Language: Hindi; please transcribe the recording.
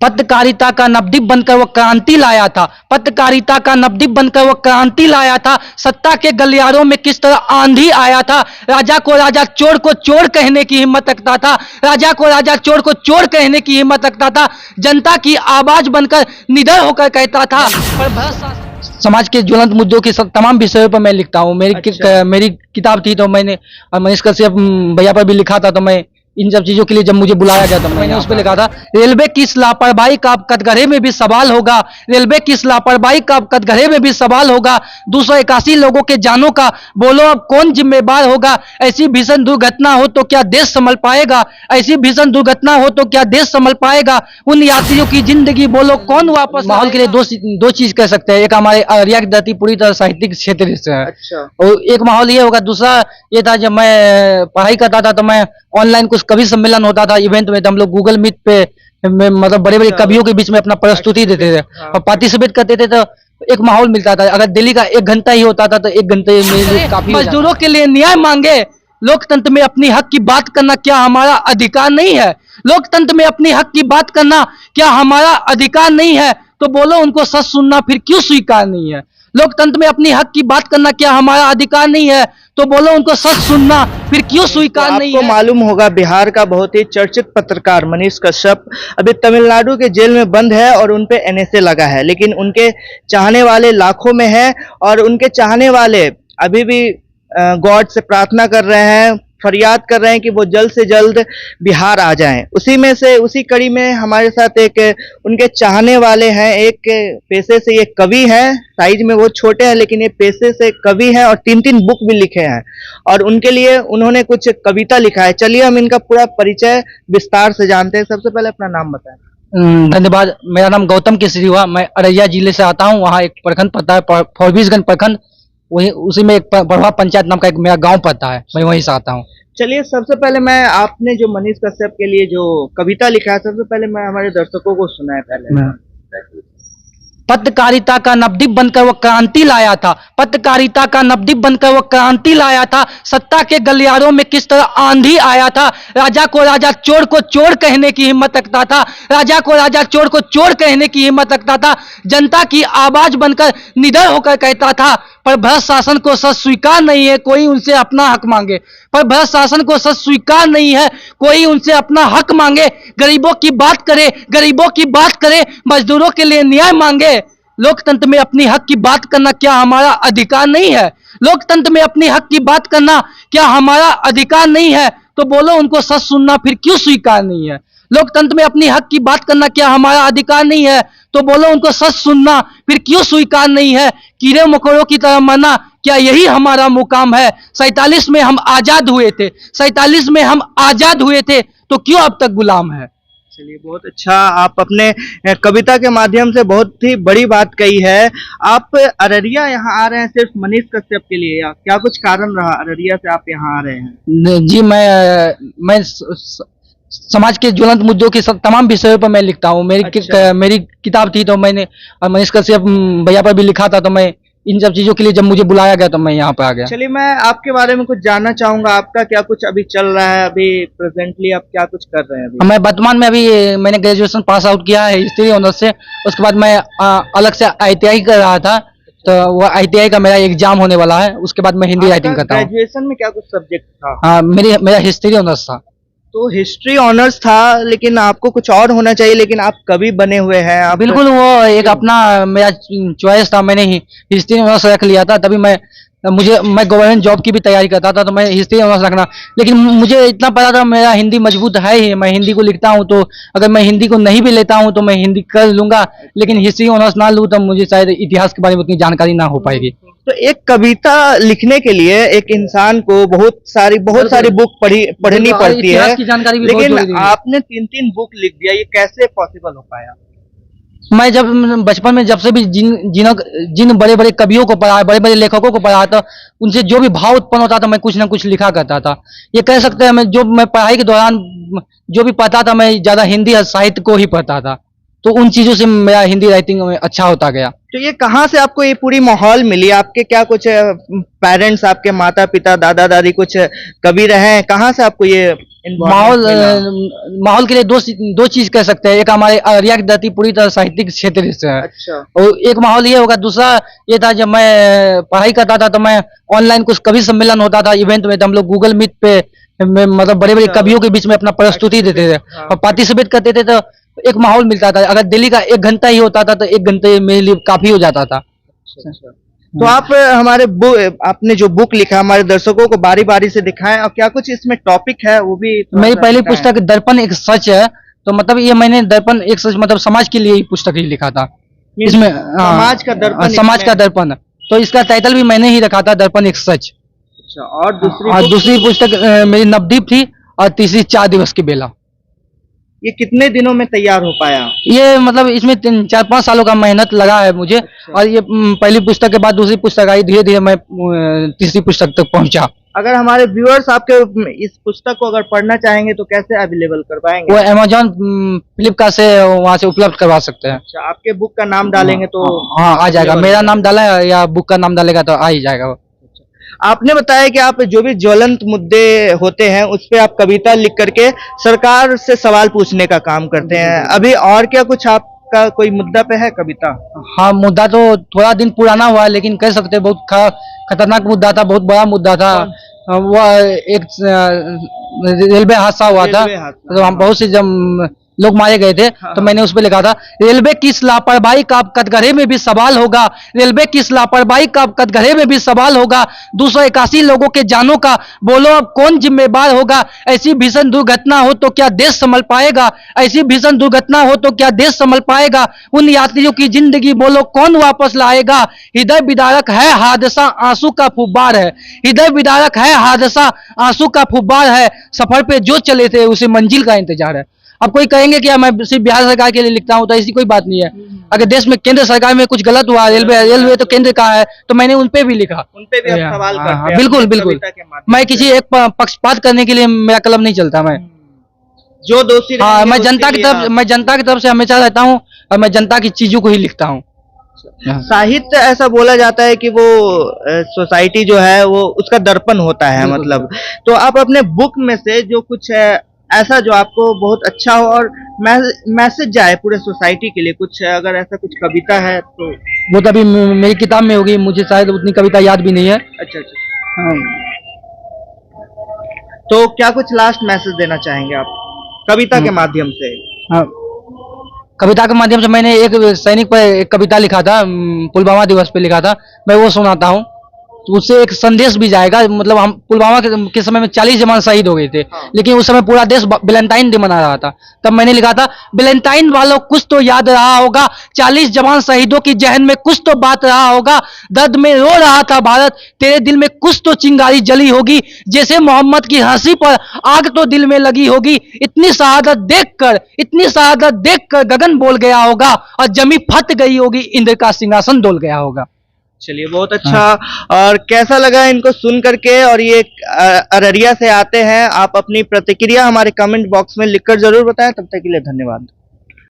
पत्रकारिता का नवदीप बनकर वो क्रांति लाया था। पत्रकारिता का नवदीप बनकर वो क्रांति लाया था। सत्ता के गलियारों में किस तरह आंधी आया था। राजा को राजा चोर को चोर कहने की हिम्मत रखता था। राजा को राजा चोर को चोर कहने की हिम्मत रखता था। जनता की आवाज बनकर निडर होकर कहता था। पर समाज के ज्वलंत मुद्दों के तमाम विषयों पर मैं लिखता हूँ। मेरी किताब थी तो मैंने मनीष कश्यप भैया पर भी लिखा था। तो मैं इन सब चीजों के लिए जब मुझे बुलाया गया तो मैंने उस पर लिखा था, रेलवे की इस लापरवाही का कटघरे में भी सवाल होगा। रेलवे की इस लापरवाही का कटघरे में भी सवाल होगा। 281 लोगों के जानों का बोलो अब कौन जिम्मेदार होगा। ऐसी भीषण दुर्घटना हो तो क्या देश संभल पाएगा। ऐसी भीषण दुर्घटना हो तो क्या देश संभल पाएगा। उन यात्रियों की जिंदगी बोलो कौन वापस। माहौल के लिए दो चीज कह सकते हैं। एक हमारे अररिया की धरती पूरी तरह साहित्यिक क्षेत्र से है। अच्छा। और एक माहौल ये होगा। दूसरा ये था, जब मैं पढ़ाई करता था तो मैं ऑनलाइन कुछ कवि सम्मेलन होता था इवेंट में, तो हम लोग गूगल मीट पे मतलब बड़े बड़े कवियों के बीच में अपना प्रस्तुति देते थे और पार्टिसिपेट करते थे। तो एक माहौल मिलता था। अगर दिल्ली का 1 घंटा ही होता था तो 1 घंटे में काफी। मजदूरों के लिए न्याय मांगे। लोकतंत्र में अपनी हक की बात करना क्या हमारा अधिकार नहीं है। लोकतंत्र में अपनी हक की बात करना क्या हमारा अधिकार नहीं है। तो बोलो उनको सच सुनना फिर क्यों स्वीकार नहीं है। लोकतंत्र में अपनी हक की बात करना क्या हमारा अधिकार नहीं है। तो बोलो उनको सच सुनना फिर क्यों स्वीकार नहीं है। आपको मालूम होगा बिहार का बहुत ही चर्चित पत्रकार मनीष कश्यप अभी तमिलनाडु के जेल में बंद है और उनपे एनएसए लगा है, लेकिन उनके चाहने वाले लाखों में है और उनके चाहने वाले अभी भी गॉड से प्रार्थना कर रहे हैं, फरियाद कर रहे हैं कि वो जल्द से जल्द बिहार आ जाएं। उसी कड़ी में हमारे साथ एक उनके चाहने वाले हैं। एक पेशे से ये कवि हैं, साइज में वो छोटे हैं लेकिन ये पेशे से कवि हैं और 3 बुक भी लिखे हैं और उनके लिए उन्होंने कुछ कविता लिखा है। चलिए हम इनका पूरा परिचय विस्तार से जानते हैं। सबसे पहले अपना नाम बताएं। धन्यवाद। मेरा नाम गौतम केसरी हुआ। मैं अररिया जिले से आता हूँ। वहाँ एक प्रखंड पड़ता है, फॉरबिसगंज प्रखंड। वही उसी में एक बढ़वा पंचायत नाम का एक मेरा गांव पड़ता है। मैं वहीं से आता हूँ। चलिए सबसे पहले मैं आपने जो मनीष कश्यप के लिए जो कविता लिखा है सबसे पहले मैं हमारे दर्शकों को सुनाए पहले। पत्रकारिता का नवदीप बनकर वो क्रांति लाया था। पत्रकारिता का नवदीप बनकर वो क्रांति लाया था। सत्ता के गलियारों में किस तरह आंधी आया था। राजा को राजा चोर को चोर कहने की हिम्मत रखता था। राजा को राजा चोर को चोर कहने की हिम्मत रखता था। जनता की आवाज बनकर निडर होकर कहता था। पर भ्रष्ट शासन को सच स्वीकार नहीं है, कोई उनसे अपना हक मांगे। पर भ्रष्ट शासन को सच स्वीकार नहीं है, कोई उनसे अपना हक मांगे। गरीबों की बात करे, गरीबों की बात करे, मजदूरों के लिए न्याय मांगे। लोकतंत्र में अपनी हक की बात करना क्या हमारा अधिकार नहीं है। लोकतंत्र में अपनी हक की बात करना क्या हमारा अधिकार नहीं है। तो बोलो उनको सच सुनना फिर क्यों स्वीकार नहीं है। लोकतंत्र में अपनी हक की बात करना क्या हमारा अधिकार नहीं है। तो बोलो उनको सच सुनना फिर क्यों स्वीकार नहीं है। कीड़े मकोड़ों की तरह मरना क्या यही हमारा मुकाम है। 47 में हम आजाद हुए थे। 47 में हम आजाद हुए थे तो क्यों अब तक गुलाम है। चलिए बहुत अच्छा। आप अपने कविता के माध्यम से बहुत ही बड़ी बात कही है। आप अररिया यहाँ आ रहे हैं सिर्फ मनीष कश्यप के लिए या क्या कुछ कारण रहा अररिया से आप यहाँ आ रहे हैं। जी मैं समाज के ज्वलंत मुद्दों के तमाम विषयों पर मैं लिखता हूँ। मेरी किताब थी तो मैंने मनीष कश्यप भैया पर भी लिखा था। तो मैं इन सब चीजों के लिए जब मुझे बुलाया गया तो मैं यहाँ पे आ गया। चलिए मैं आपके बारे में कुछ जानना चाहूंगा। आपका क्या कुछ अभी चल रहा है। अभी प्रेजेंटली आप क्या कुछ कर रहे हैं अभी? मैं वर्तमान में अभी मैंने ग्रेजुएशन पास आउट किया है हिस्ट्री ऑनर्स से। उसके बाद मैं अलग से ITI कर रहा था। तो वो ITI का मेरा एग्जाम होने वाला है। उसके बाद मैं हिंदी राइटिंग करता हूँ। ग्रेजुएशन में क्या कुछ सब्जेक्ट था? हाँ, मेरा हिस्ट्री ऑनर्स था। तो हिस्ट्री ऑनर्स था लेकिन आपको कुछ और होना चाहिए, लेकिन आप कवि बने हुए हैं। आप बिल्कुल, वो एक अपना मेरा चॉइस था। मैंने ही हिस्ट्री ऑनर्स रख लिया था। तभी मैं गवर्नमेंट जॉब की भी तैयारी करता था। तो मैं हिस्ट्री ऑनर्स रखना, लेकिन मुझे इतना पता था मेरा हिंदी मजबूत है ही। मैं हिंदी को लिखता हूँ तो अगर मैं हिंदी को नहीं भी लेता हूँ तो मैं हिंदी कर लूंगा। लेकिन हिस्ट्री ऑनर्स ना लूँ तो मुझे शायद इतिहास के बारे में उतनी जानकारी ना हो पाएगी। तो एक कविता लिखने के लिए एक इंसान को बहुत सारी बुक पढ़नी पड़ती है, लेकिन आपने 3 बुक लिख दिया। ये कैसे पॉसिबल हो पाया? मैं जब बचपन में जब से भी जिन बड़े बड़े कवियों को पढ़ा, बड़े बड़े लेखकों को पढ़ा था, उनसे जो भी भाव उत्पन्न होता था मैं कुछ ना कुछ लिखा करता था। ये कह सकते हैं मैं पढ़ाई के दौरान जो भी पढ़ता था मैं ज्यादा हिंदी साहित्य को ही पढ़ता था। तो उन चीजों से मेरा हिंदी राइटिंग में अच्छा होता गया। तो ये कहाँ से आपको ये पूरी माहौल मिली? आपके क्या कुछ पेरेंट्स, आपके माता पिता, दादा दादी कुछ कवि रहे हैं? कहाँ से आपको ये माहौल इन्वॉल्वमेंट मिला? माहौल के लिए दो चीज कह सकते हैं। एक हमारे अररिया की धरती पूरी तरह साहित्यिक क्षेत्र से है, अच्छा। और एक माहौल ये होगा। दूसरा ये था, जब मैं पढ़ाई करता था तो मैं ऑनलाइन कुछ कवि सम्मेलन होता था इवेंट में, तो हम लोग गूगल मीट पे मतलब बड़े बड़े अच्छा। कवियों के बीच में अपना प्रस्तुति देते थे हाँ। और पार्टिसिपेट करते थे, तो एक माहौल मिलता था। अगर दिल्ली का 1 घंटा ही होता था तो 1 घंटे मेरे लिए काफी हो जाता था। तो आप हमारे आपने जो बुक लिखा हमारे दर्शकों को बारी बारी से दिखाएं, और क्या कुछ इसमें टॉपिक है वो भी थोड़ा मेरी सा पहली बताएं। पुस्तक दर्पण एक सच है, तो मतलब ये मैंने दर्पण एक सच मतलब समाज के लिए ही पुस्तक ही लिखा था। इसमें समाज का दर्पण, समाज का दर्पण, तो इसका टाइटल भी मैंने ही रखा था, दर्पण एक सच। अच्छा। और दूसरी और बुक? दूसरी पुस्तक मेरी नवदीप थी, और तीसरी 4 दिवस की बेला। ये कितने दिनों में तैयार हो पाया? ये मतलब इसमें 4-5 सालों का मेहनत लगा है मुझे। अच्छा। और ये पहली पुस्तक के बाद दूसरी पुस्तक आई, धीरे धीरे मैं तीसरी पुस्तक तक पहुंचा। अगर हमारे व्यूअर्स आपके इस पुस्तक को अगर पढ़ना चाहेंगे तो कैसे अवेलेबल कर पाएंगे? वो अमेजोन फ्लिपकार्ट से वहां से उपलब्ध करवा सकते हैं। अच्छा, आपके बुक का नाम डालेंगे तो हाँ, आ जाएगा। available मेरा हो नाम डाला है या बुक का नाम डालेगा तो आ ही जाएगा वो। आपने बताया कि आप जो भी ज्वलंत मुद्दे होते हैं उस पे आप कविता लिख करके सरकार से सवाल पूछने का काम करते हैं। अभी और क्या कुछ आपका कोई मुद्दा पे है कविता? हाँ, मुद्दा तो थोड़ा दिन पुराना हुआ है, लेकिन कह सकते हैं बहुत खतरनाक मुद्दा था, बहुत बड़ा मुद्दा था। वो एक रेलवे हादसा हुआ था, रेलवे हादसा, तो हम हाँ। बहुत से जब लोग मारे गए थे, हाँ, तो मैंने उस पर लिखा था, रेलवे की इस लापरवाही का अब कटघरे में भी सवाल होगा। रेलवे की इस लापरवाही का अब कटघरे में भी सवाल होगा। 281 लोगों के जानों का बोलो अब कौन जिम्मेदार होगा। ऐसी भीषण दुर्घटना हो तो क्या देश संभल पाएगा। ऐसी भीषण दुर्घटना हो तो क्या देश संभल पाएगा। उन यात्रियों की जिंदगी बोलो कौन वापस लाएगा। हृदय विदारक है हादसा, आंसू का फुब्बार है। हृदय विदारक है हादसा, आंसू का फुब्बार है। सफर पे जो चले थे उसे मंजिल का इंतजार है। अब कोई कहेंगे कि मैं सिर्फ बिहार सरकार के लिए लिखता हूं, तो ऐसी कोई बात नहीं है। अगर देश में केंद्र सरकार में कुछ गलत हुआ, रेलवे तो केंद्र का है, तो मैंने उन पे भी लिखा। उन पे भी आप सवाल हाँ, करते हाँ, हैं बिल्कुल अपनी बिल्कुल। कविता के माध्यम मैं किसी से। एक पक्षपात करने के लिए मेरा कलम नहीं चलता। मैं जो दोषी हाँ, रहेंगे मैं उसके जनता की लिए तरफ मैं जनता की तरफ से हमेशा रहता हूँ, और मैं जनता की चीजों को ही लिखता हूँ। साहित्य ऐसा बोला जाता है कि वो सोसाइटी जो है वो उसका दर्पण होता है, बिल्कुल। मतलब। तो आप अपने बुक में से जो कुछ है ऐसा जो आपको बहुत अच्छा हो और मैसेज जाए पूरे सोसाइटी के लिए, कुछ अगर ऐसा कुछ कविता है तो? वो तो अभी मेरी किताब में होगी, मुझे शायद उतनी कविता याद भी नहीं है। अच्छा अच्छा। हाँ। तो क्या कुछ लास्ट मैसेज देना चाहेंगे आप कविता के माध्यम से? हाँ, कविता के माध्यम से मैंने एक सैनिक पर एक कविता लिखा था, पुलवामा दिवस पे लिखा था, मैं वो सुनाता हूँ। तो उससे एक संदेश भी जाएगा। मतलब हम पुलवामा के समय में 40 जवान शहीद हो गए थे, हाँ। लेकिन उस समय पूरा देश वैलेंटाइन डे मना रहा था। तब मैंने लिखा था, वैलेंटाइन वालों कुछ तो याद रहा होगा, 40 जवान शहीदों की जहन में कुछ तो बात रहा होगा। दर्द में रो रहा था भारत, तेरे दिल में कुछ तो चिंगारी जली होगी। जैसे मोहम्मद की हंसी पर आग तो दिल में लगी होगी। इतनी शहादत देखकर गगन बोल गया होगा, और जमी फट गई होगी, इंद्र का सिंहासन डोल गया होगा। चलिए, बहुत अच्छा। और कैसा लगा इनको सुन करके? और ये अररिया से आते हैं। आप अपनी प्रतिक्रिया हमारे कमेंट बॉक्स में लिखकर जरूर बताएं। तब तक के लिए धन्यवाद।